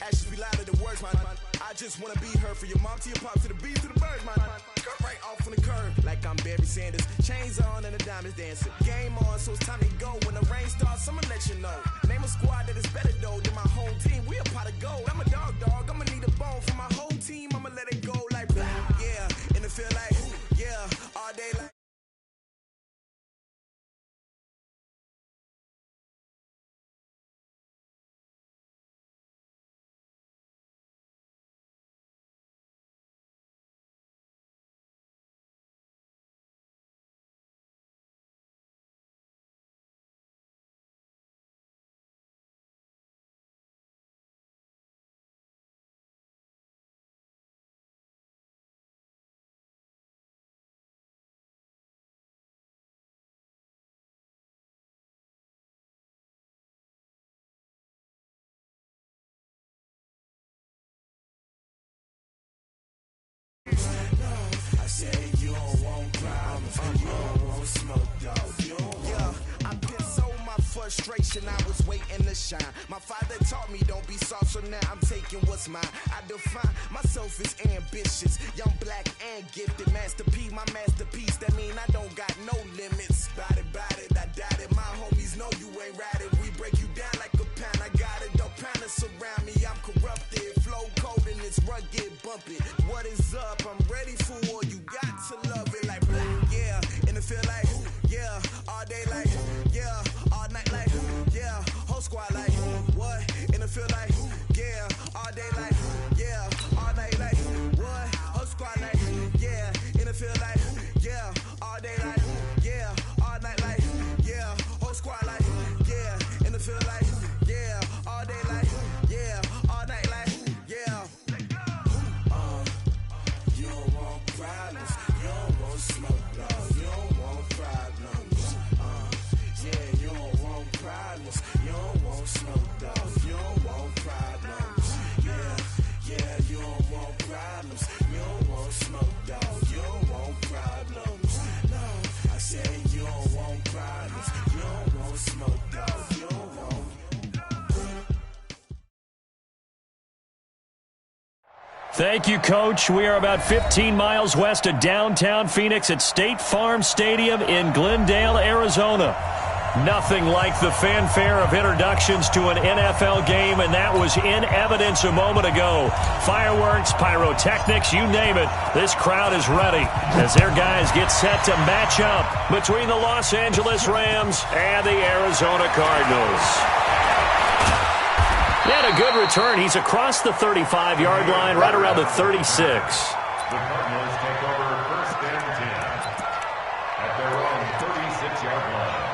actions be louder than words, man. I just wanna be her, from your mom to your pop to the beat to the birds, man. Cut right off on the curb, like I'm Barry Sanders. Chains on and the diamonds dancing. Game on, so it's time to go. When the rain starts, I'ma let you know. Name a squad that is better though than my home team. We a pot of gold. I'm a dog, I'ma need a bone for my whole team. I'ma let it go like, yeah, and it feel like, yeah, all day like. I said you don't want problems, you don't want smoke, dog. You don't want. I been so my frustration, I was waiting to shine. My father taught me don't be soft, so now I'm taking what's mine. I define myself as ambitious, young, black, and gifted. Masterpiece, my masterpiece. That mean I don't got no limits. Bout it, I doubt it. My homies know you ain't ride it. We break you down like a pound. I got it, don't pound it surround me. I'm corrupted, flow cold and it's rugged, bump it. What is up? I'm ready for war. You got to love it like, yeah, and it feel like, yeah, all day like, yeah, all night like, yeah, whole squad like, what? And it feel like, yeah, all day like, yeah, all night like, what? Whole squad like, yeah, and it feel like, yeah, all day like, yeah, all night like, yeah, whole squad like, yeah, and it feel like, yeah, all day like, yeah, all night like, yeah. You don't want problems, you don't want smoke, dog. You don't want problems. Yeah, you don't want problems, you don't want smoke, dog. You don't want problems. Yeah, you don't want problems, you don't want smoke, dog. You don't want problems. No, I said you don't want problems, you don't want smoke, dog. You don't want. Thank you, Coach. We are about 15 miles west of downtown Phoenix at State Farm Stadium in Glendale, Arizona. Nothing like the fanfare of introductions to an NFL game, and that was in evidence a moment ago. Fireworks, pyrotechnics, you name it. This crowd is ready as their guys get set to match up between the Los Angeles Rams and the Arizona Cardinals. He had a good return. He's across the 35-yard line, right around the 36. The Cardinals take over first and 10 at their own 36-yard line.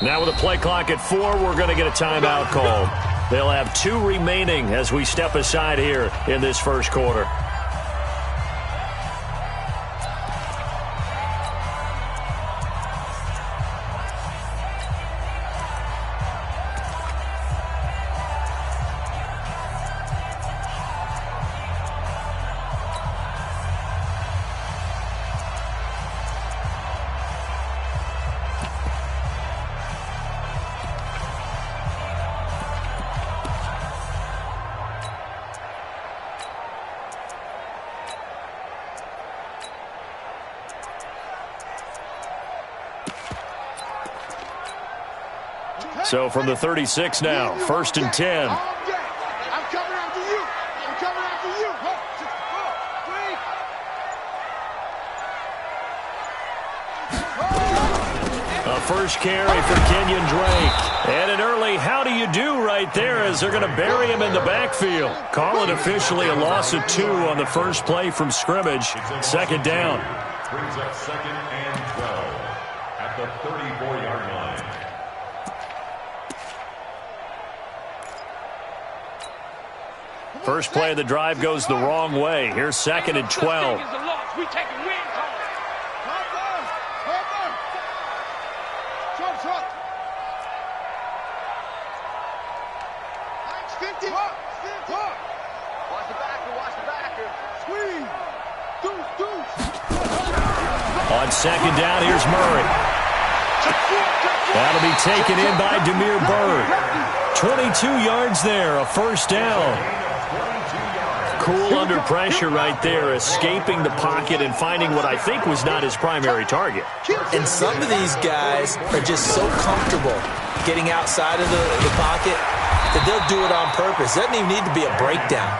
Now with a play clock at 4, we're going to get a timeout call. They'll have 2 remaining as we step aside here in this first quarter. So from the 36 now, first and 10. I'm coming after you. I'm coming after you. 1, 2, 3. A first carry for Kenyon Drake. And an early how do you do right there as they're going to bury him in the backfield. Call it officially a loss of 2 on the first play from scrimmage. Second down. Brings up second and 12 at the 34-yard line. First play of the drive goes the wrong way. Here's 2nd and 12. We taking wins home. Short. 50. Watch the backer. Squeeze. Deuce. On 2nd down, here's Murray. That'll be taken in by Demir Bird. 22 yards there, a first down. Cool under pressure right there, escaping the pocket and finding what I think was not his primary target. And some of these guys are just so comfortable getting outside of the pocket that they'll do it on purpose. It doesn't even need to be a breakdown.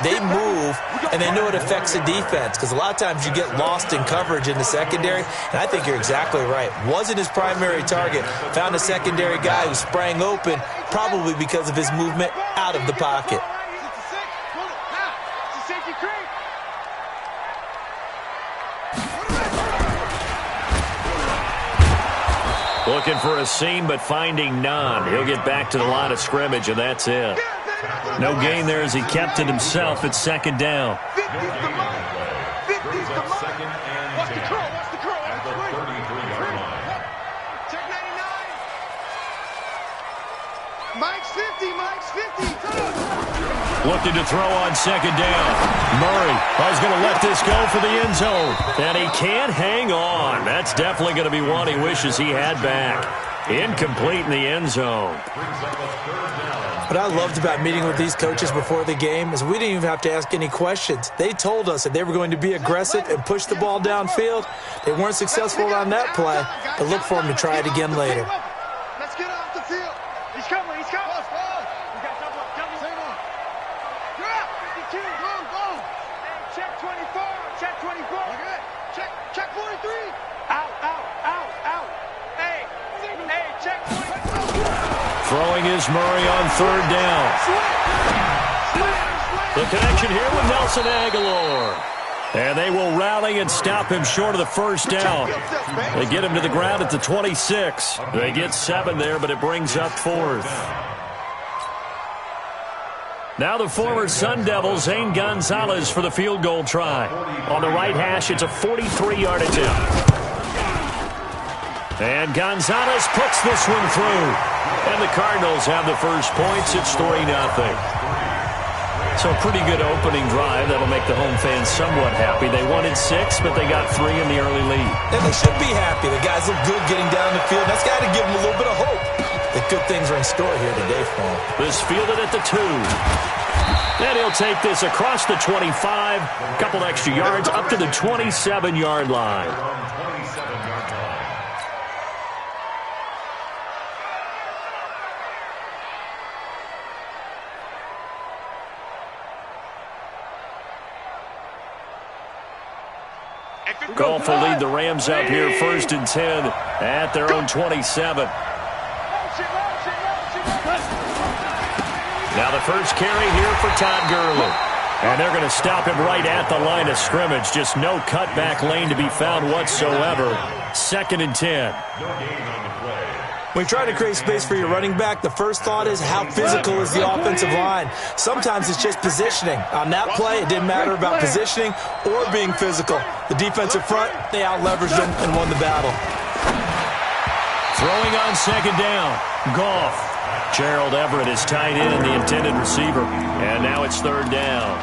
They move, and they know it affects the defense, because a lot of times you get lost in coverage in the secondary, and I think you're exactly right. Wasn't his primary target. Found a secondary guy who sprang open, probably because of his movement out of the pocket. Looking for a seam, but finding none. He'll get back to the line of scrimmage, and that's it. No gain there as he kept it himself at 2nd down. Mike's 50. Looking to throw on 2nd down. Murray is going to let this go for the end zone. And he can't hang on. That's definitely going to be one he wishes he had back. Incomplete in the end zone. What I loved about meeting with these coaches before the game is we didn't even have to ask any questions. They told us that they were going to be aggressive and push the ball downfield. They weren't successful on that play, but look for them to try it again later. Let's get off the field. He's coming. We got double. Same one. Drop. 52. Go. Hey, check 24. Check 24. Okay. Check 43. Out. Hey, check 24. Throwing is Murray on 3rd down. The connection here with Nelson Aguilar. And they will rally and stop him short of the first down. They get him to the ground at the 26. They get 7 there, but it brings up 4th. Now the former Sun Devil, Zane Gonzalez, for the field goal try. On the right hash, it's a 43-yard attempt. And Gonzalez puts this one through. And the Cardinals have the first points. It's 3-0. So a pretty good opening drive. That'll make the home fans somewhat happy. They wanted 6, but they got 3 in the early lead. And they should be happy. The guys look good getting down the field. That's got to give them a little bit of hope that good things are in store here today for them. This fielded at the 2. And he'll take this across the 25. A couple extra yards up to the 27-yard line. Goff will lead the Rams up here 1st and 10 at their own 27. Now the first carry here for Todd Gurley. And they're going to stop him right at the line of scrimmage. Just no cutback lane to be found whatsoever. 2nd and 10. When you try to create space for your running back, the first thought is how physical is the offensive line. Sometimes it's just positioning. On that play, it didn't matter about positioning or being physical. The defensive front, they out-leveraged them and won the battle. Throwing on 2nd down. Goff. Gerald Everett is tied in the intended receiver. And now it's 3rd down.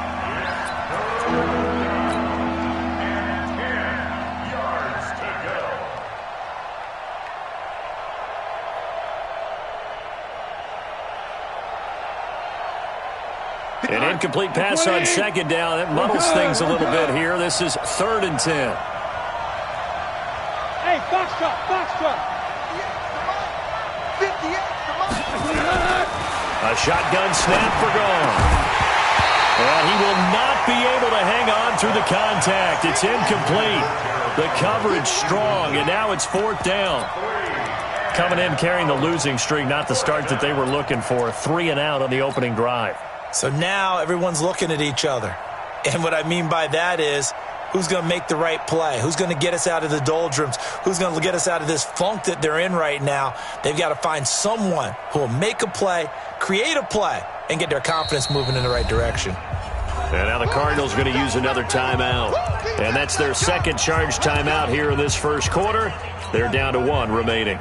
An incomplete pass on 2nd down. That muddles things a little bit here. This is 3rd and 10. Hey, box truck. 58, come on. A shotgun snap for Goff. And he will not be able to hang on through the contact. It's incomplete. The coverage strong, and now it's 4th down. Coming in carrying the losing streak, not the start that they were looking for. 3 and out on the opening drive. So now everyone's looking at each other. And what I mean by that is, who's going to make the right play? Who's going to get us out of the doldrums? Who's going to get us out of this funk that they're in right now? They've got to find someone who will make a play, create a play, and get their confidence moving in the right direction. And now the Cardinals are going to use another timeout. And that's their second charge timeout here in this first quarter. They're down to 1 remaining.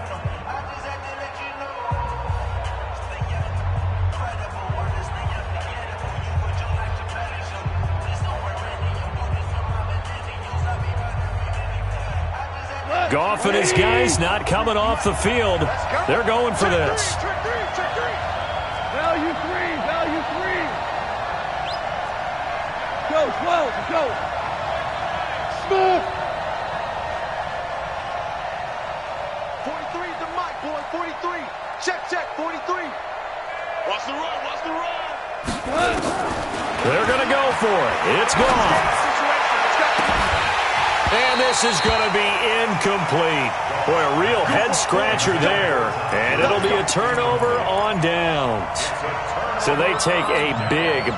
Goff and his guys not coming off the field. They're going for this. Value three. Go, slow, go. Smooth. 43 the mic, boy, 43. Check, 43. Watch the run. They're going to go for it. It's gone. And this is going to be incomplete. Boy, a real head-scratcher there. And it'll be a turnover on downs. So they take a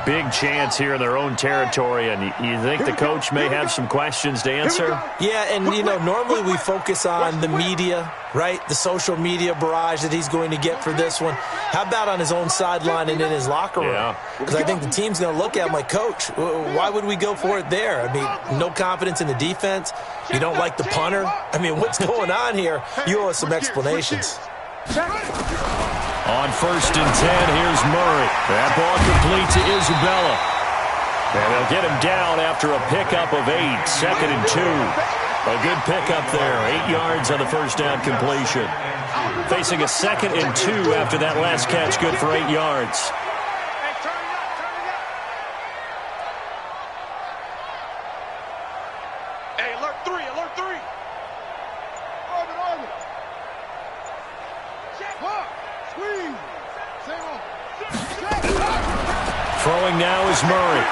big chance here in their own territory. And you think the coach may have some questions to answer? Yeah, and, normally we focus on the media, right? The social media barrage that he's going to get for this one. How about on his own sideline and in his locker room? Because I think the team's going to look at him like, Coach, why would we go for it there? I mean, no confidence in the defense. You don't like the punter? I mean, what's going on here? You owe us some explanations. On 1st and 10, here's Murray. That ball complete to Isabella. And they'll get him down after a pickup of 8. 2nd and 2. A good pickup there. 8 yards on the first down completion. Facing a 2nd and 2 after that last catch, good for 8 yards. Hey, alert 3. Orbit. Check. Squeeze. Throwing now is Murray.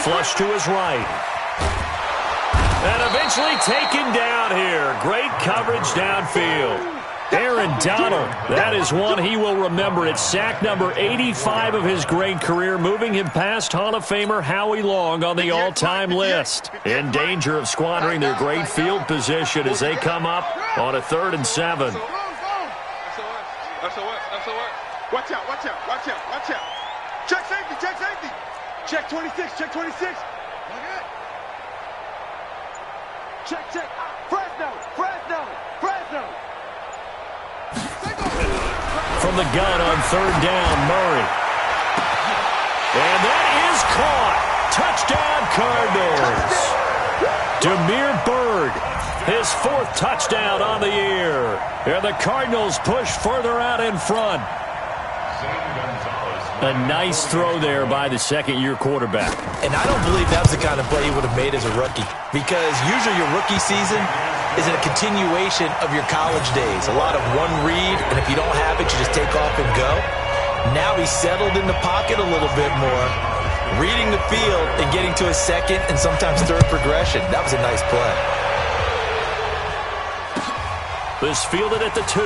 Flush to his right. And eventually taken down here. Great coverage downfield. Aaron Donald, that is one he will remember. It's sack number 85 of his great career, moving him past Hall of Famer Howie Long on the all-time list. In danger of squandering their great field position as they come up on a 3rd and 7. SOS. Watch out. Check safety. Check 26. Check. Fresno. From the gun on 3rd down, Murray. And that is caught. Touchdown, Cardinals. Demir Bird, his 4th touchdown on the year. And the Cardinals push further out in front. A nice throw there by the second-year quarterback. And I don't believe that was the kind of play he would have made as a rookie, because usually your rookie season is a continuation of your college days. A lot of one read, and if you don't have it, you just take off and go. Now he's settled in the pocket a little bit more, reading the field and getting to his 2nd and sometimes 3rd progression. That was a nice play. This fielded at the 2.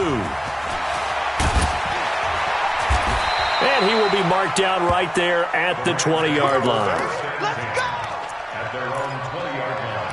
And he will be marked down right there at the 20-yard line. Let's go! At their own 20-yard line.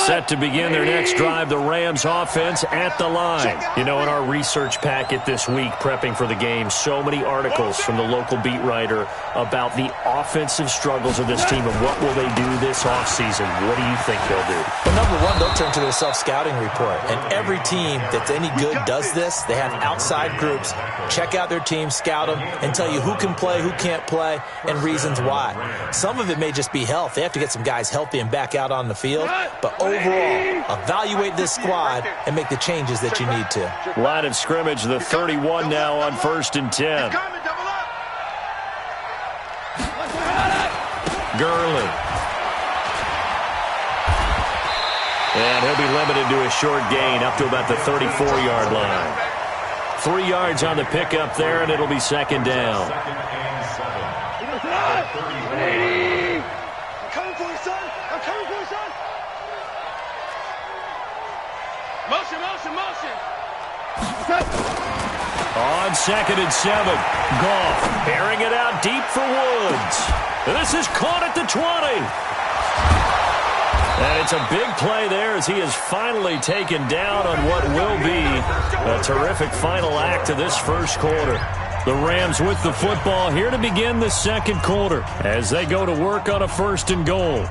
Set to begin their next drive, the Rams offense at the line. In our research packet this week, prepping for the game, so many articles from the local beat writer about the offensive struggles of this team and what will they do this offseason. What do you think they'll do? Well, number one, they'll turn to their self-scouting report. And every team that's any good does this. They have outside groups. Check out their team, scout them, and tell you who can play, who can't play, and reasons why. Some of it may just be health. They have to get some guys healthy and back out on the field. But overall, evaluate this squad and make the changes that you need to. Line of scrimmage, the 31 now on 1st and 10. Gurley. And he'll be limited to a short gain up to about the 34-yard line. 3 yards on the pickup there, and it'll be 2nd down. I'm coming for you, son. Motion. On 2nd and 7. Goff airing it out deep for Woods. And this is caught at the 20. And it's a big play there as he is finally taken down on what will be a terrific final act of this first quarter. The Rams with the football here to begin the second quarter as they go to work on a 1st and goal.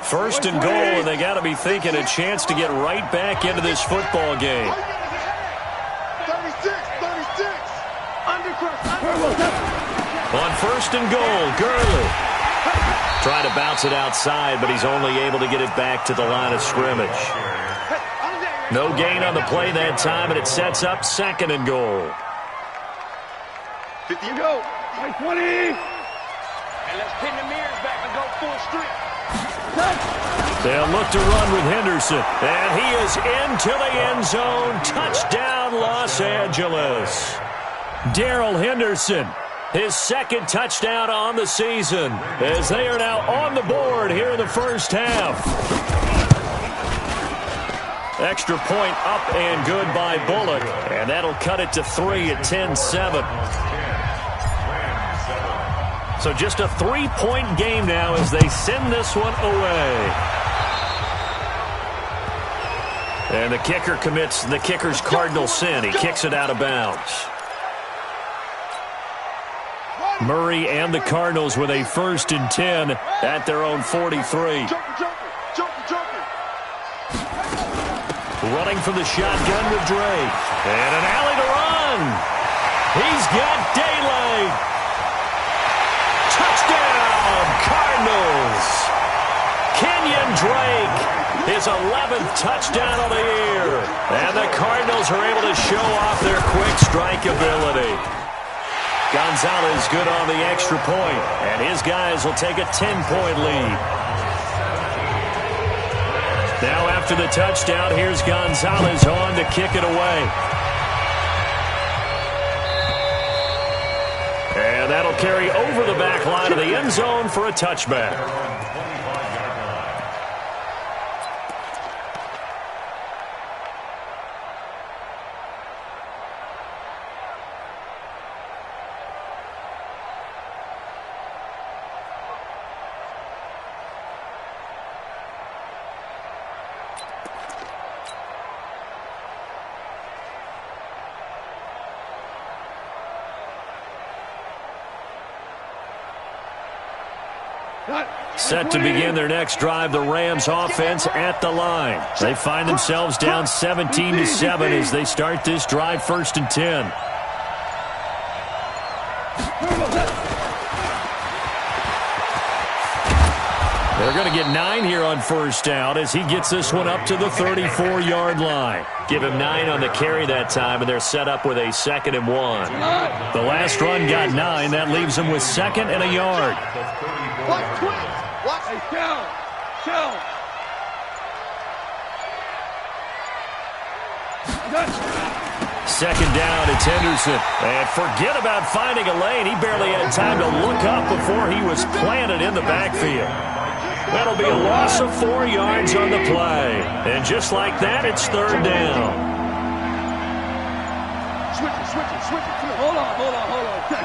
First and goal, and they got to be thinking a chance to get right back into this football game. 36. On 1st and goal, Gurley. Trying to bounce it outside, but he's only able to get it back to the line of scrimmage. No gain on the play that time, and it sets up 2nd and goal. 50 go. 20. And let's pin the mirrors back and go full strength. They'll look to run with Henderson. And he is into the end zone. Touchdown, Los Angeles. Darrell Henderson, his 2nd touchdown on the season, as they are now on the board here in the first half. Extra point up and good by Bullock. And that'll cut it to 3 at 10-7. So just a 3-point game now as they send this one away. And the kicker commits the kicker's cardinal sin. He kicks it out of bounds. Murray and the Cardinals with a 1st and 10 at their own 43. Running from the shotgun with Drake. And an alley to run. He's got daylight. Touchdown, Cardinals. Kenyon Drake, his 11th touchdown of the year. And the Cardinals are able to show off their quick strike ability. Gonzalez good on the extra point, and his guys will take a 10-point lead. Now after the touchdown, here's Gonzalez on to kick it away. And that'll carry over the back line of the end zone for a touchback. Set to begin their next drive, the Rams offense at the line. They find themselves down 17-7 as they start this drive 1st and 10. They're going to get 9 here on 1st down as he gets this one up to the 34-yard line. Give him 9 on the carry that time, and they're set up with a 2nd and 1. The last run got 9. That leaves them with 2nd and a yard. Hey, down. 2nd down, it's Henderson. And forget about finding a lane. He barely had time to look up before he was planted in the backfield. That'll be a loss of 4 yards on the play. And just like that, it's 3rd down. Switch it. Hold on. Check.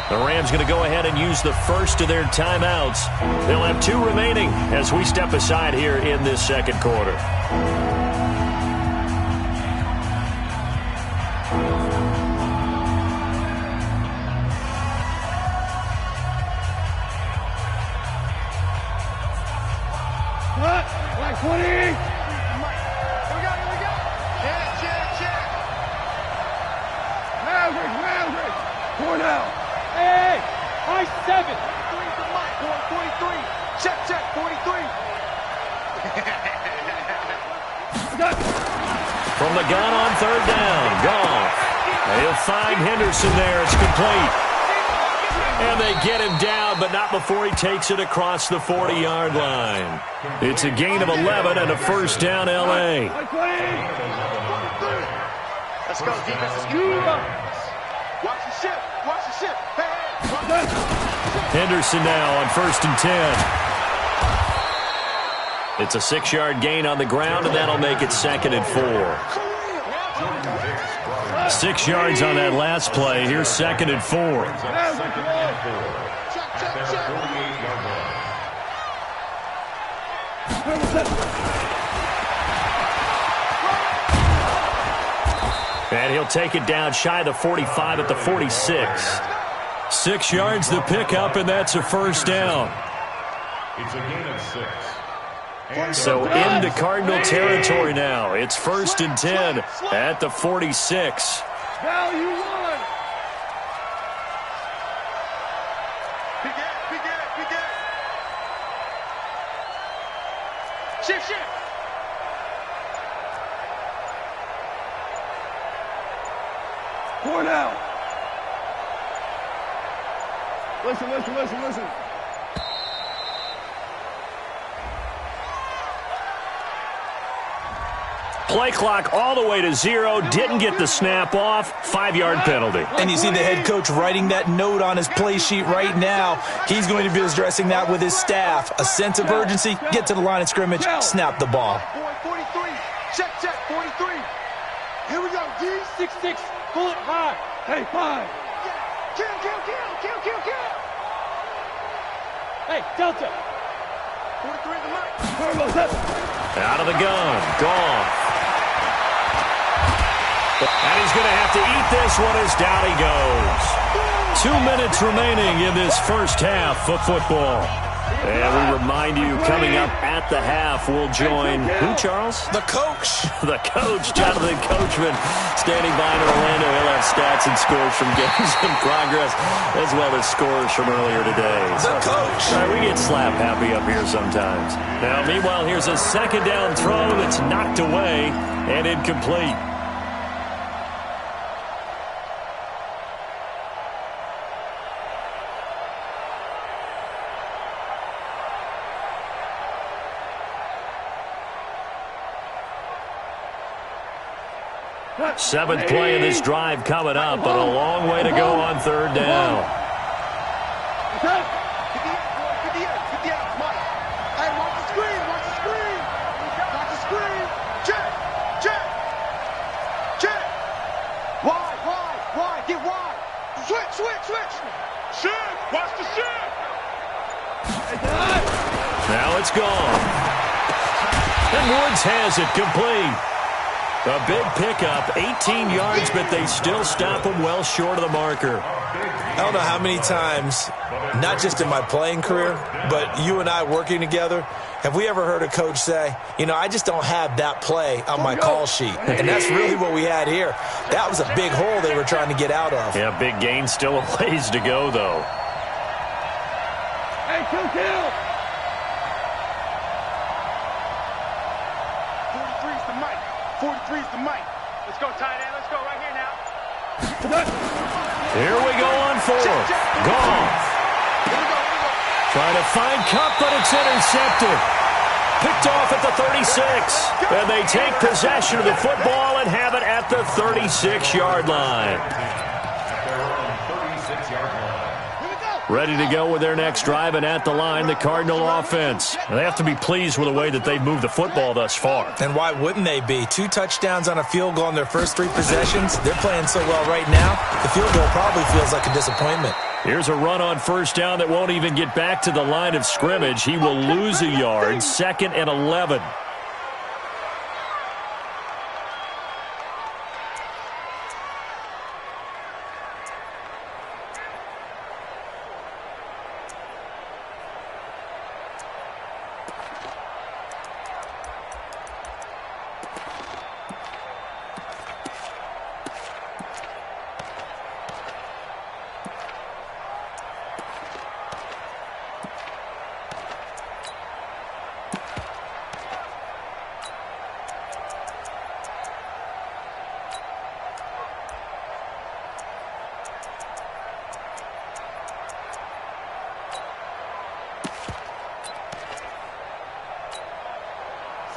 The Rams going to go ahead and use the first of their timeouts. They'll have 2 remaining as we step aside here in this second quarter. Like 20. Here we go. Check. Maverick. 4 down. Hey, I-7. 43. Check, 43. From the gun on 3rd down, Goff. He'll find Henderson there. It's complete. And they get him down, but not before he takes it across the 40-yard line. It's a gain of 11 and a first down, L.A. Let's go, defense. Watch the ship. Watch the ship. Hey. Henderson now on 1st and 10. It's a 6-yard gain on the ground, and that'll make it 2nd and 4. 6 yards on that last play. Here's 2nd and 4. And he'll take it down shy of the 45 at the 46. 6 yards the pickup, and that's a first down. It's a gain of 6. So into Cardinal territory now. It's 1st and 10 at the 46. Now you won. Big it. Shift. 4 now. Listen. Play clock all the way to 0. Didn't get the snap off. 5-yard penalty. And you see the head coach writing that note on his play sheet right now. He's going to be addressing that with his staff. A sense of urgency, get to the line of scrimmage, snap the ball. 43. Check. 43. Here we go, D. 6-6. Pull it high. Hey, 5. Kill. Hey, Delta. 43 in the mic. Out of the gun. Gone. And he's going to have to eat this one as down he goes. 2 minutes remaining in this first half of football. And we remind you, coming up at the half, we'll join who, Charles? The coach. The coach, Jonathan Coachman, standing by in Orlando. He'll have stats and scores from games in progress, as well as scores from earlier today. The coach. All right, we get slap happy up here sometimes. Now, meanwhile, here's a 2nd down throw that's knocked away and incomplete. Seventh play of this drive coming up, but a long way to go on 3rd down. Get the end. Hey, watch the screen. Check. Wide. Get wide. Switch. Shift. Watch the shift. Now it's gone. And Woods has it complete. A big pickup, 18 yards, but they still stop him well short of the marker. I don't know how many times, not just in my playing career, but you and I working together, have we ever heard a coach say, I just don't have that play on my call sheet. And that's really what we had here. That was a big hole they were trying to get out of. Yeah, big gain, still a ways to go, though. Hey, kill. 43's the mic. Let's go, tight end. Let's go right here now. Here we go on 4th. Gone. Trying to find Cup, but it's intercepted. Picked off at the 36. And they take possession of the football and have it at the 36-yard line. Ready to go with their next drive, and at the line, the Cardinal offense. They have to be pleased with the way that they've moved the football thus far. And why wouldn't they be? 2 touchdowns on a field goal in their first 3 possessions. They're playing so well right now, the field goal probably feels like a disappointment. Here's a run on 1st down that won't even get back to the line of scrimmage. He will lose a yard, 2nd and 11.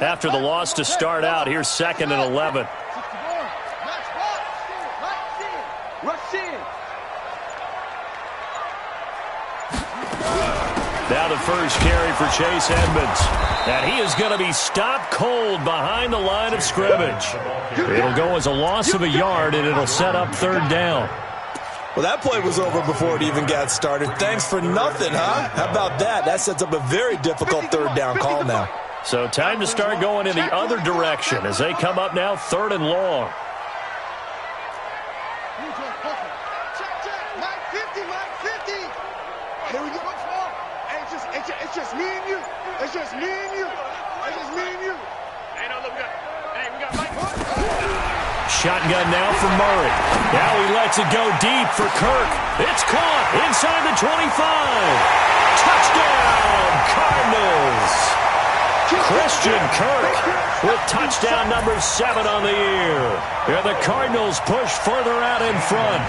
after the loss to start out. Here's 2nd and 11. Now the first carry for Chase Edmonds. And he is going to be stopped cold behind the line of scrimmage. It'll go as a loss of a yard, and it'll set up 3rd down. Well, that play was over before it even got started. Thanks for nothing, huh? How about that? That sets up a very difficult 3rd down call now. So time to start going in the other direction as they come up now 3rd and long. It's just me and you. It's just me and you. It's just me and you. Hey, no, look, we got Mike. Shotgun now for Murray. Now he lets it go deep for Kirk. It's caught inside the 25. Touchdown, Cardinals. Christian Kirk with touchdown number 7 on the year. And the Cardinals push further out in front. I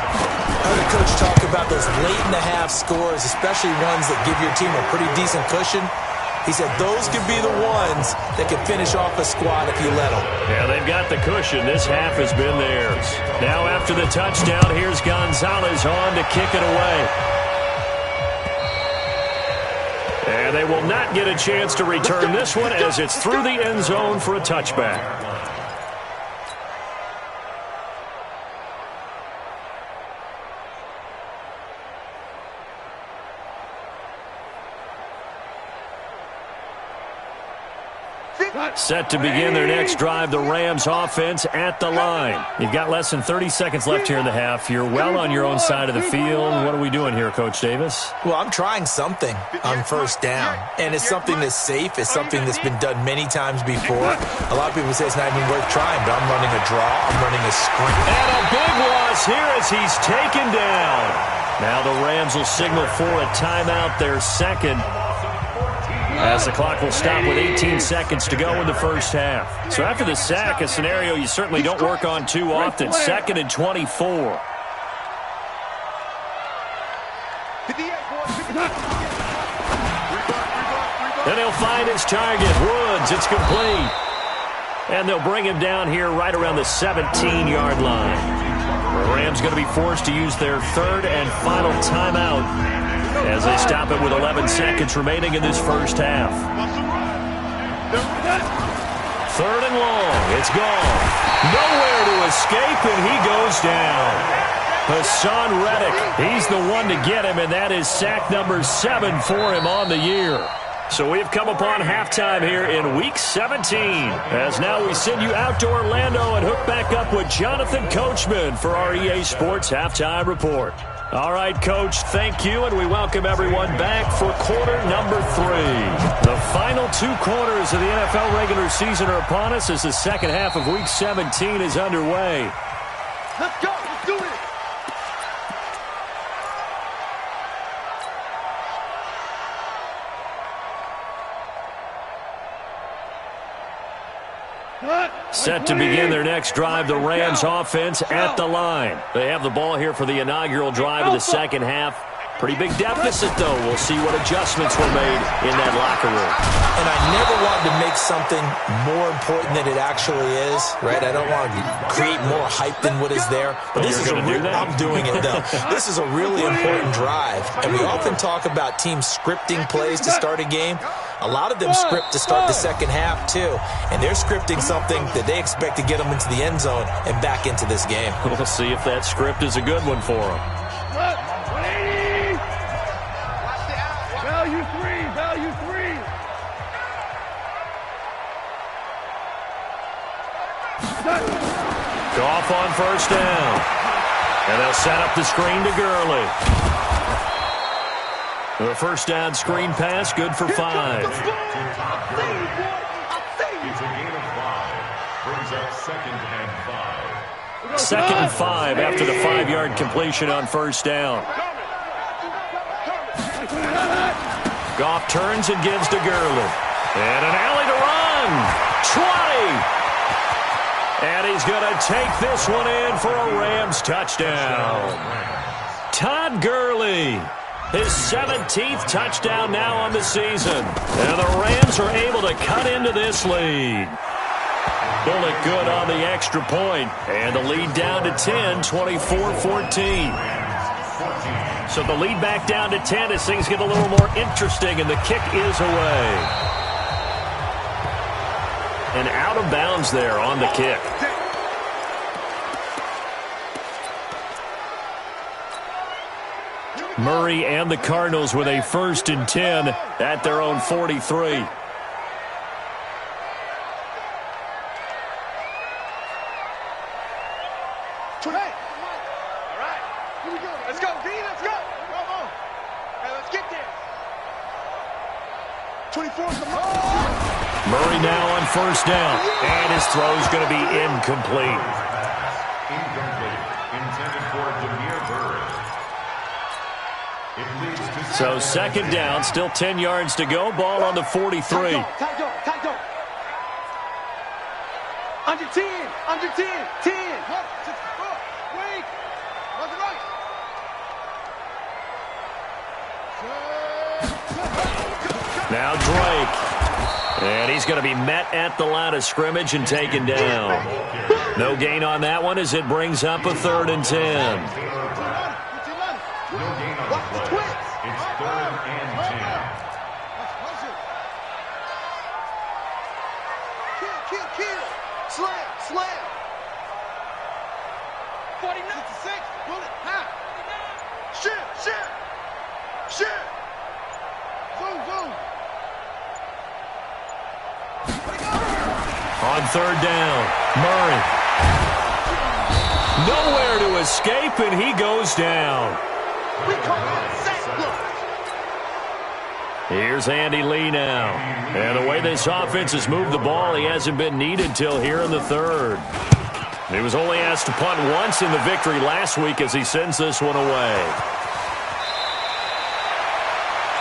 heard the coach talk about those late-in-the-half scores, especially ones that give your team a pretty decent cushion. He said those could be the ones that can finish off a squad if you let them. Yeah, they've got the cushion. This half has been theirs. Now after the touchdown, here's Gonzalez on to kick it away. And they will not get a chance to return this one as it's through the end zone for a touchback. Set to begin their next drive, the Rams offense at the line. You've got less than 30 seconds left here in the half. You're well on your own side of the field. What are we doing here, Coach Davis? Well, I'm trying something on 1st down, and it's something that's safe. It's something that's been done many times before. A lot of people say it's not even worth trying, but I'm running a draw. I'm running a screen. And a big loss here as he's taken down. Now the Rams will signal for a timeout, their 2nd. As the clock will stop with 18 seconds to go in the first half. So after the sack, a scenario you certainly don't work on too often. 2nd and 24. And he'll find his target, Woods. It's complete. And they'll bring him down here right around the 17-yard line. The Rams going to be forced to use their 3rd and final timeout as they stop it with 11 seconds remaining in this first half. 3rd and long. It's gone. Nowhere to escape, and he goes down. Hassan Reddick, he's the one to get him, and that is sack number 7 for him on the year. So we've come upon halftime here in Week 17. As now we send you out to Orlando and hook back up with Jonathan Coachman for our EA Sports Halftime Report. All right, Coach, thank you, and we welcome everyone back for quarter number 3. The final 2 quarters of the NFL regular season are upon us as the second half of Week 17 is underway. Let's go. Let's do it. Set to begin their next drive, the Rams offense at the line. They have the ball here for the inaugural drive of the second half. Pretty big deficit, though. We'll see what adjustments were made in that locker room. And I never wanted to make something more important than it actually is, right? I don't want to create more hype than what is there. But this is I'm doing it, though. This is a really important drive. And we often talk about teams scripting plays to start a game. A lot of them script to start the second half, too. And they're scripting something that they expect to get them into the end zone and back into this game. We'll see if that script is a good one for them. Value 3. Value 3. Goff on first down. And they'll set up the screen to Gurley. The first down screen pass, good for 5. It's a gain of 5. Brings up 2nd and 5. 2nd and 5 after the 5-yard completion on first down. Goff turns and gives to Gurley. And an alley to run. 20. And he's going to take this one in for a Rams touchdown. Todd Gurley. His 17th touchdown now on the season. And the Rams are able to cut into this lead. Bullock good on the extra point. And the lead down to 10, 24-14. So the lead back down to 10 as things get a little more interesting, and the kick is away. And out of bounds there on the kick. Murray and the Cardinals with a 1st and 10 at their own 43. Murray now on 1st down, and his throw is going to be incomplete. So 2nd down, still 10 yards to go. Ball on the 43. Under 10, under 10, 10. Wait. Now Drake. And he's going to be met at the line of scrimmage and taken down. No gain on that one as it brings up a 3rd and 10. No gain on the play. It's 3rd and 10. Kill. Slam. 49, 56, bullet, half. Shit. Zoom. On 3rd down, Murray. Nowhere to escape, and he goes down. We call that sack. Here's Andy Lee now. And the way this offense has moved the ball, he hasn't been needed till here in the 3rd. He was only asked to punt once in the victory last week as he sends this one away.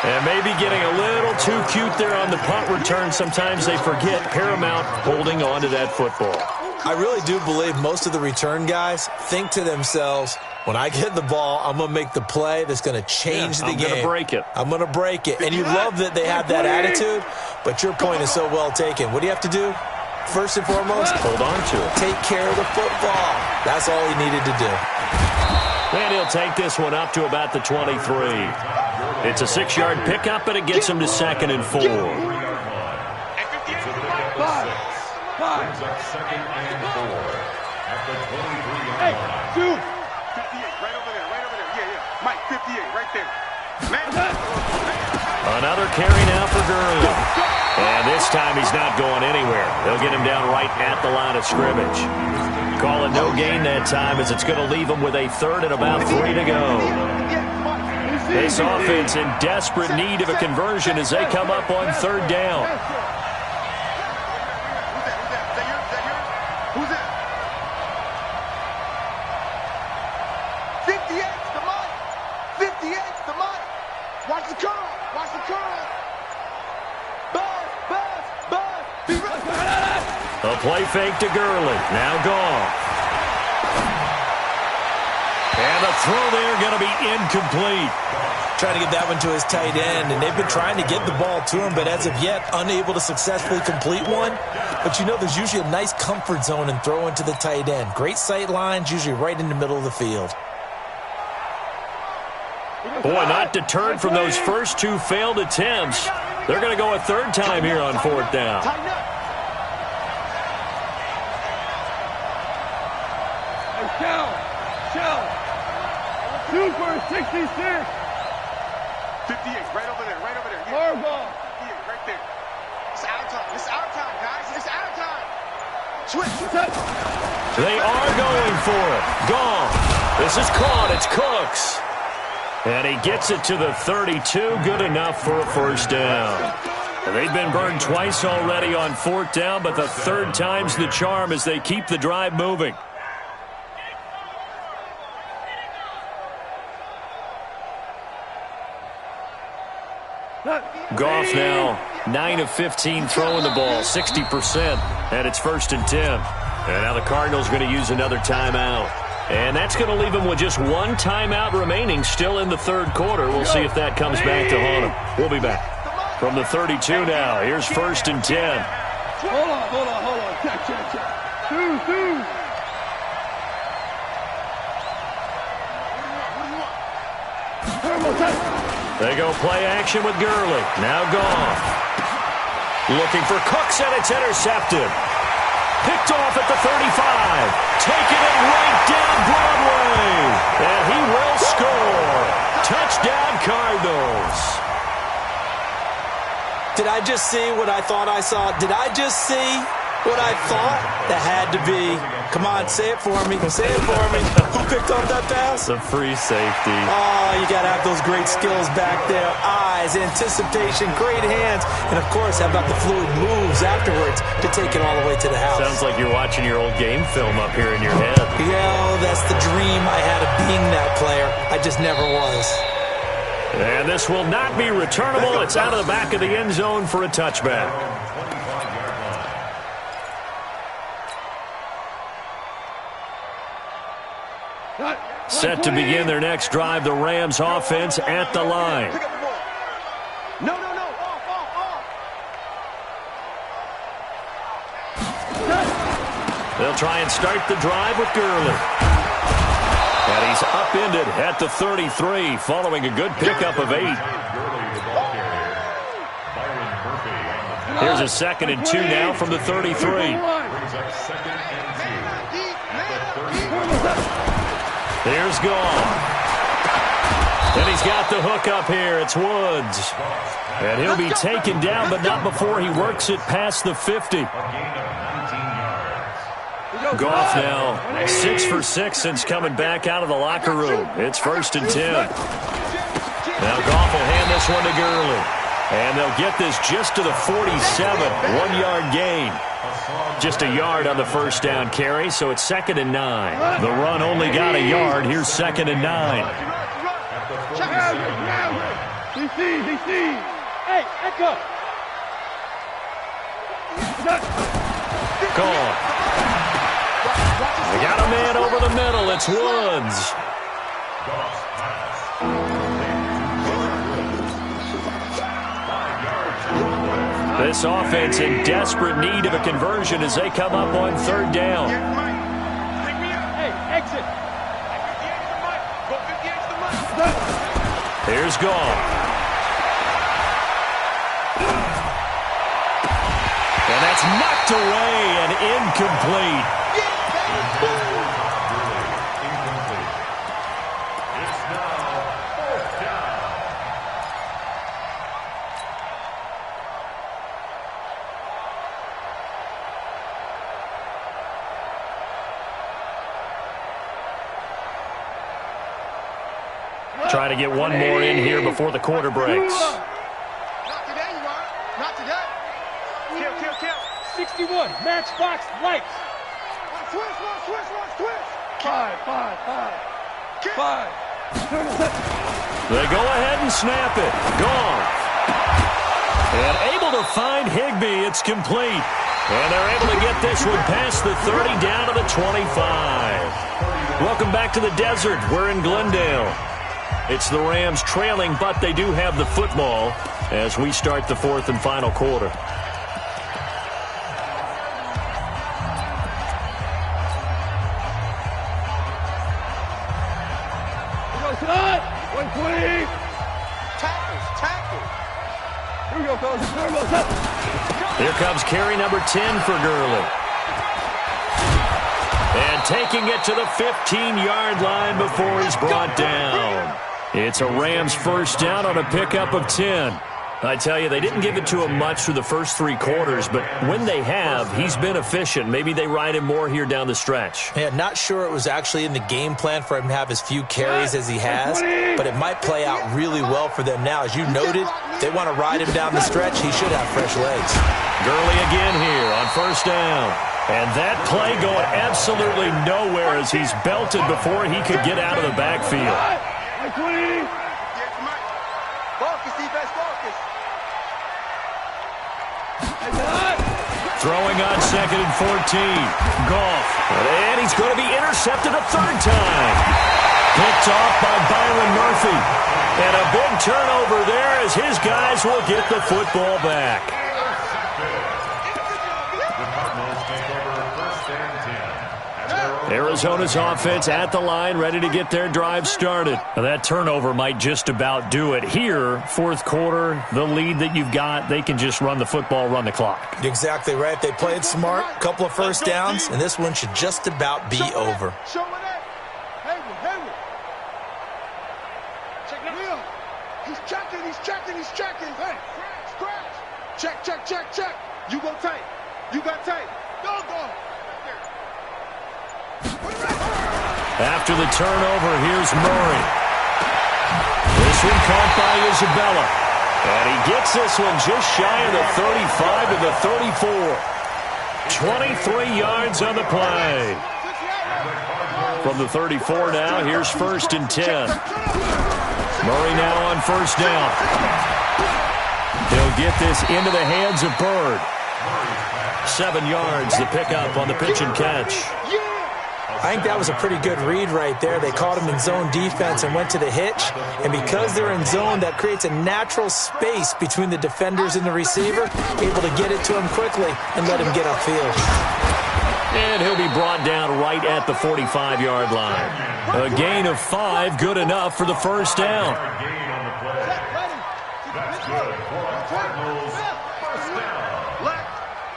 And maybe getting a little too cute there on the punt return. Sometimes they forget paramount holding on to that football. I really do believe most of the return guys think to themselves, when I get the ball, I'm going to make the play that's going to change the game. I'm going to break it. I'm going to break it. And you love that they have that attitude, but your point is so well taken. What do you have to do? First and foremost, hold on to it. Take care of the football. That's all he needed to do. And he'll take this one up to about the 23. It's a 6-yard pickup, but it gets him to 2nd and 4. Brings up 2nd and 4 at the 23-yard line. Dude. 58, right over there. Yeah. Mike, 58, right there. Another carry now for Gurley. And this time he's not going anywhere. They'll get him down right at the line of scrimmage. Call it no gain that time as it's going to leave him with a 3rd and about 3 to go. This offense in desperate need of a conversion as they come up on 3rd down. Who's that? 58's the money. 58's the money. Watch the curl. Buzz. Be ready. A play fake to Gurley. Now gone. And the throw there going to be incomplete. Trying to get that one to his tight end, and they've been trying to get the ball to him, but as of yet, unable to successfully complete one. But you know there's usually a nice comfort zone in throwing to the tight end. Great sight lines, usually right in the middle of the field. Boy, not deterred from those first 2 failed attempts. They're going to go a 3rd time here on 4th down. Shell. Super 66. 58, right over there. Yeah. 58, right there. It's our time, guys. It's our time. Switch. They are going for it. Gone. This is caught. It's Cooks. And he gets it to the 32. Good enough for a 1st down. And they've been burned twice already on 4th down, but the 3rd time's the charm as they keep the drive moving. Goff now 9 of 15 throwing the ball, 60%, and it's 1st and 10. And now the Cardinals going to use another timeout. And that's going to leave him with just one timeout remaining still in the third quarter. We'll see if that comes back to haunt him. We'll be back. From the 32 now, here's 1st and 10. Hold on. Check. Two. They go play action with Gurley. Now gone. Looking for Cooks, and it's intercepted. Picked off at the 35. Taking it right down Broadway. And he will score. Touchdown, Cardinals. Did I just see what I thought I saw? Did I just see what I thought? That had to be. Come on, say it for me. Say it for me. Who picked up that pass? The free safety. Oh, you got to have those great skills back there. Eyes, anticipation, great hands. And, of course, how about the fluid moves afterwards to take it all the way to the house? Sounds like you're watching your old game film up here in your head. Yeah, that's the dream I had of being that player. I just never was. And this will not be returnable. It's out of the back of the end zone for a touchback. Set to begin their next drive, the Rams offense at the line. No. They'll try and start the drive with Gurley. And he's upended at the 33 following a good pickup of 8. Here's a 2nd and 2 now from the 33. Here's gone. And he's got the hook up here. It's Woods. And he'll be taken down, but not before he works it past the 50. Goff now 6 for 6 since coming back out of the locker room. It's 1st and 10. Now Goff will hand this one to Gurley. And they'll get this just to the 47. 1-yard gain. Just a yard on the first down carry, so it's 2nd and 9. The run only got a yard. Here's 2nd and 9. DC. Hey, Echo. Gone. They got a man over the middle. It's Woods. This offense in desperate need of a conversion as they come up on 3rd down. Hey, exit. Here's Goff. And that's knocked away and incomplete. Try to get one more in here before the quarter breaks. Not today, you are. Not today. Kill. 61. Matchbox lights. Switch. 5. They go ahead and snap it. Gone. And able to find Higbee. It's complete. And they're able to get this one past the 30 down to the 25. Welcome back to the desert. We're in Glendale. It's the Rams trailing, but they do have the football as we start the 4th and final quarter. Here comes carry number 10 for Gurley. And taking it to the 15-yard line before he's brought down. It's a Rams first down on a pickup of 10. I tell you, they didn't give it to him much through the first 3 quarters, but when they have, he's been efficient. Maybe they ride him more here down the stretch. Yeah, not sure it was actually in the game plan for him to have as few carries as he has, but it might play out really well for them now. As you noted, they want to ride him down the stretch. He should have fresh legs. Gurley again here on first down. And that play going absolutely nowhere as he's belted before he could get out of the backfield. Throwing on 2nd and 14. Goff. And he's going to be intercepted a third time. Picked off by Byron Murphy. And a big turnover there as his guys will get the football back. Arizona's offense at the line, ready to get their drive started. Now that turnover might just about do it. Here, fourth quarter, the lead that you've got, they can just run the football, run the clock. Exactly right. They played smart, couple of first downs, and this one should just about be over. He's checking. Hey, scratch. Check. You go tight. You got tight. Go. After the turnover, here's Murray. This one caught by Isabella. And he gets this one just shy of the 35 to the 34. 23 yards on the play. From the 34 now, here's 1st and 10. Murray now on 1st down. He'll get this into the hands of Bird. 7 yards, the pickup on the pitch and catch. I think that was a pretty good read right there. They caught him in zone defense and went to the hitch. And because they're in zone, that creates a natural space between the defenders and the receiver, able to get it to him quickly and let him get upfield. And he'll be brought down right at the 45-yard line. A gain of 5, good enough for the first down. That's good for our Cardinals. First down. Let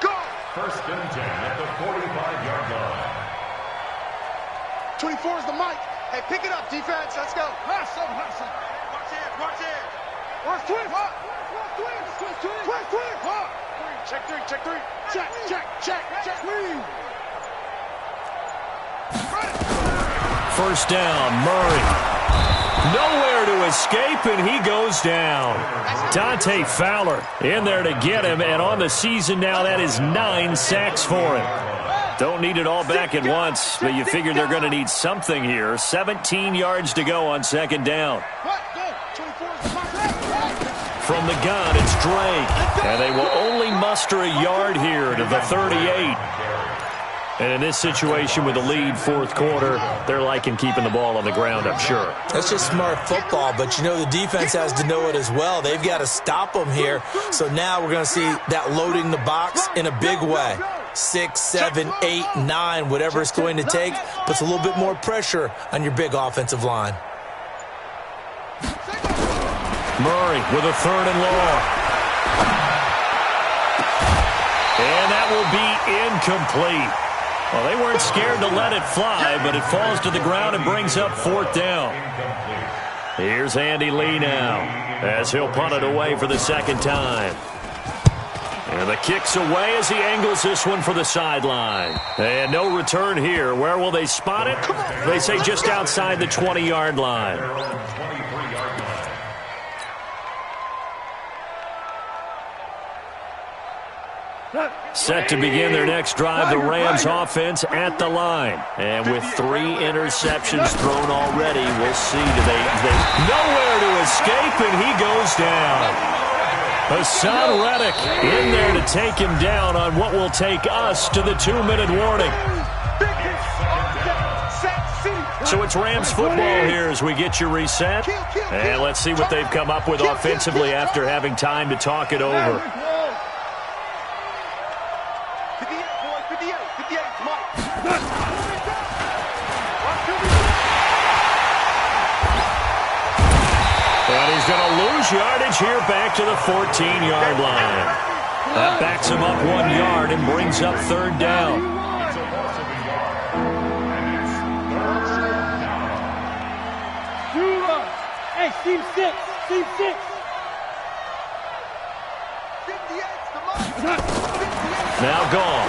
go. 1st and 10 at the 45-yard line. 24 is the mic. Hey, pick it up, defense. Let's go. Hustle. Watch it. Where's twins? Twins. Check three. Check. First down, Murray. Nowhere to escape, and he goes down. Dante Fowler in there to get him, and on the season now, that is 9 sacks for him. Don't need it all back at once, but you figure they're going to need something here. 17 yards to go on 2nd down. From the gun, it's Drake, and they will only muster a yard here to the 38. And in this situation with the lead, 4th quarter, they're liking keeping the ball on the ground, I'm sure. That's just smart football, but you know the defense has to know it as well. They've got to stop them here. So now we're going to see that loading the box in a big way. 6, 7, 8, 9, whatever it's going to take, puts a little bit more pressure on your big offensive line. Murray with a 3rd and long. And that will be incomplete. Well, they weren't scared to let it fly, but it falls to the ground and brings up 4th down. Here's Andy Lee now, as he'll punt it away for the 2nd time. And the kick's away as he angles this one for the sideline. And no return here. Where will they spot it? They say just outside the 20-yard line. Set to begin their next drive, the Rams offense at the line. And with 3 interceptions thrown already, we'll see. They nowhere to escape, and he goes down. Hassan Reddick in there to take him down on what will take us to the 2-minute warning. So it's Rams football here as we get you reset. And let's see what they've come up with offensively after having time to talk it over. And he's going to lose yardage here back to the 14-yard line. That backs him up 1 yard and brings up 3rd down. Hey, Steve 6. Now Goff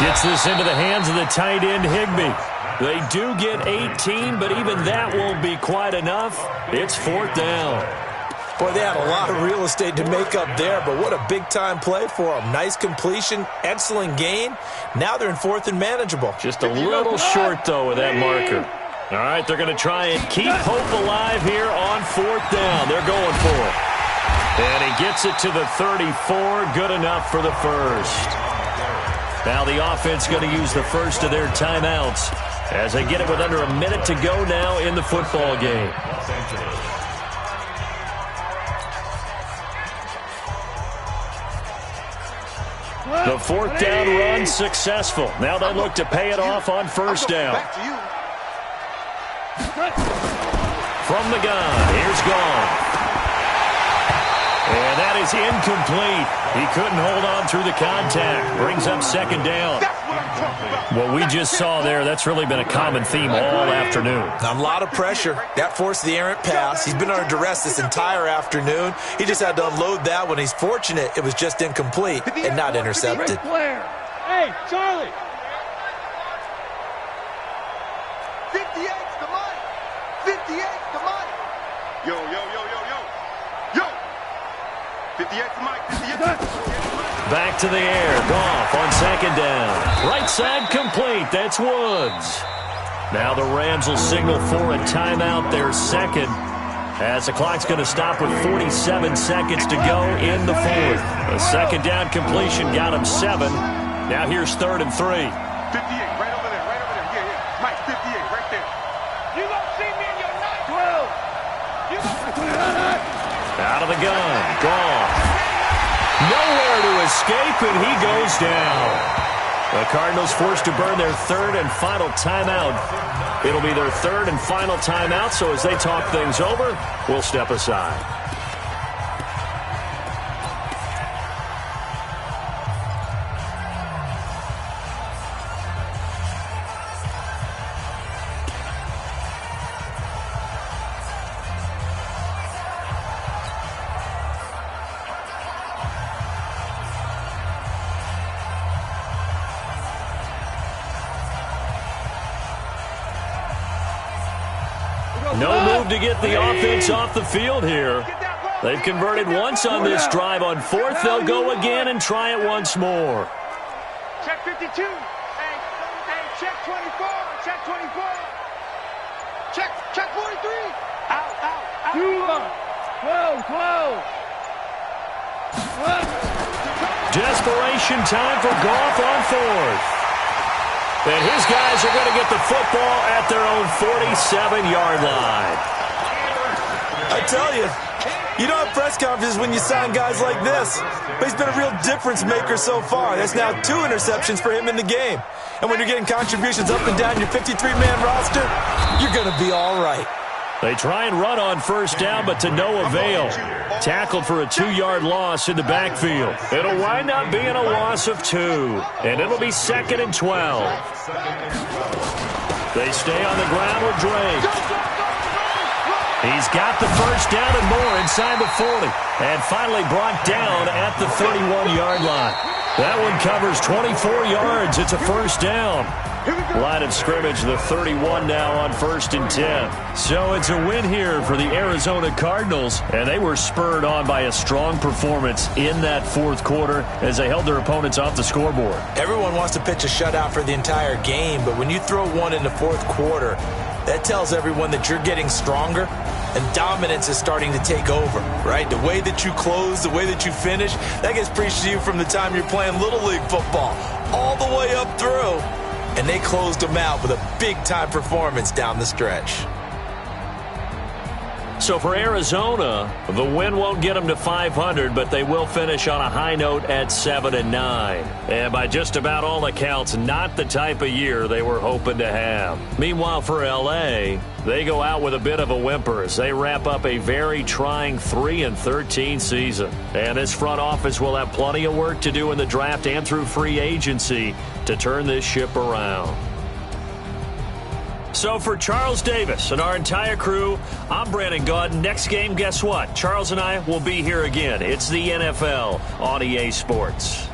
gets this into the hands of the tight end Higbee. They do get 18, but even that won't be quite enough. It's 4th down. Boy, they had a lot of real estate to make up there, but what a big-time play for them. Nice completion, excellent gain. Now they're in 4th and manageable. Just a little short, though, with that marker. All right, they're going to try and keep hope alive here on 4th down. They're going for it. And he gets it to the 34. Good enough for the first. Now the offense going to use the first of their timeouts as they get it with under a minute to go now in the football game. The fourth down run successful. Now they look to pay it off on first down. From the gun, here's Gone. And that is incomplete. He couldn't hold on through the contact. Brings up second down. What we just saw there, that's really been a common theme all afternoon. A lot of pressure. That forced the errant pass. He's been under duress this entire afternoon. He just had to unload that one. He's fortunate it was just incomplete and not intercepted. Hey, Charlie. 58's the money. 58's the money. Yo, yo, yo, yo, yo. Yo. 58's the mic. 58's the mic. Back to the air. Goff on second down. Right side complete. That's Woods. Now the Rams will signal for a timeout, their second, as the clock's going to stop with 47 seconds to go in the fourth. A second down completion got him 7. Now here's 3rd and 3. 58, right over there, right over there. Yeah, yeah. Mike, 58, right there. You won't see me in your night. 12. You won't. Out of the gun. Goff. Nowhere to escape, and he goes down. The Cardinals forced to burn their 3rd and final timeout. It'll be their 3rd and final timeout, so as they talk things over, we'll step aside. No move to get the offense off the field here. They've converted once on this drive. On 4th, they'll go again and try it once more. Check 52. And check 24. Check 24. Check 43. Out. 12. Desperation time for Goff on 4th. And his guys are going to get the football at their own 47-yard line. I tell you, you don't have press conferences when you sign guys like this. But he's been a real difference maker so far. That's now 2 interceptions for him in the game. And when you're getting contributions up and down your 53-man roster, you're going to be all right. They try and run on first down, but to no avail. Tackled for a 2-yard loss in the backfield. It'll wind up being a loss of 2, and it'll be 2nd and 12. They stay on the ground with Drake. He's got the first down and more inside the 40, and finally brought down at the 31-yard line. That one covers 24 yards. It's a first down. Line of scrimmage, the 31 now on 1st and 10. So it's a win here for the Arizona Cardinals, and they were spurred on by a strong performance in that 4th quarter as they held their opponents off the scoreboard. Everyone wants to pitch a shutout for the entire game, but when you throw one in the 4th quarter, that tells everyone that you're getting stronger and dominance is starting to take over, right? The way that you close, the way that you finish, that gets preached to you from the time you're playing Little League football all the way up through. And they closed them out with a big-time performance down the stretch. So for Arizona, the win won't get them to 500, but they will finish on a high note at 7-9. And by just about all accounts, not the type of year they were hoping to have. Meanwhile, for L.A., they go out with a bit of a whimper as they wrap up a very trying 3-13 season. And this front office will have plenty of work to do in the draft and through free agency to turn this ship around. So for Charles Davis and our entire crew, I'm Brandon Gaudin. Next game, guess what? Charles and I will be here again. It's the NFL on EA Sports.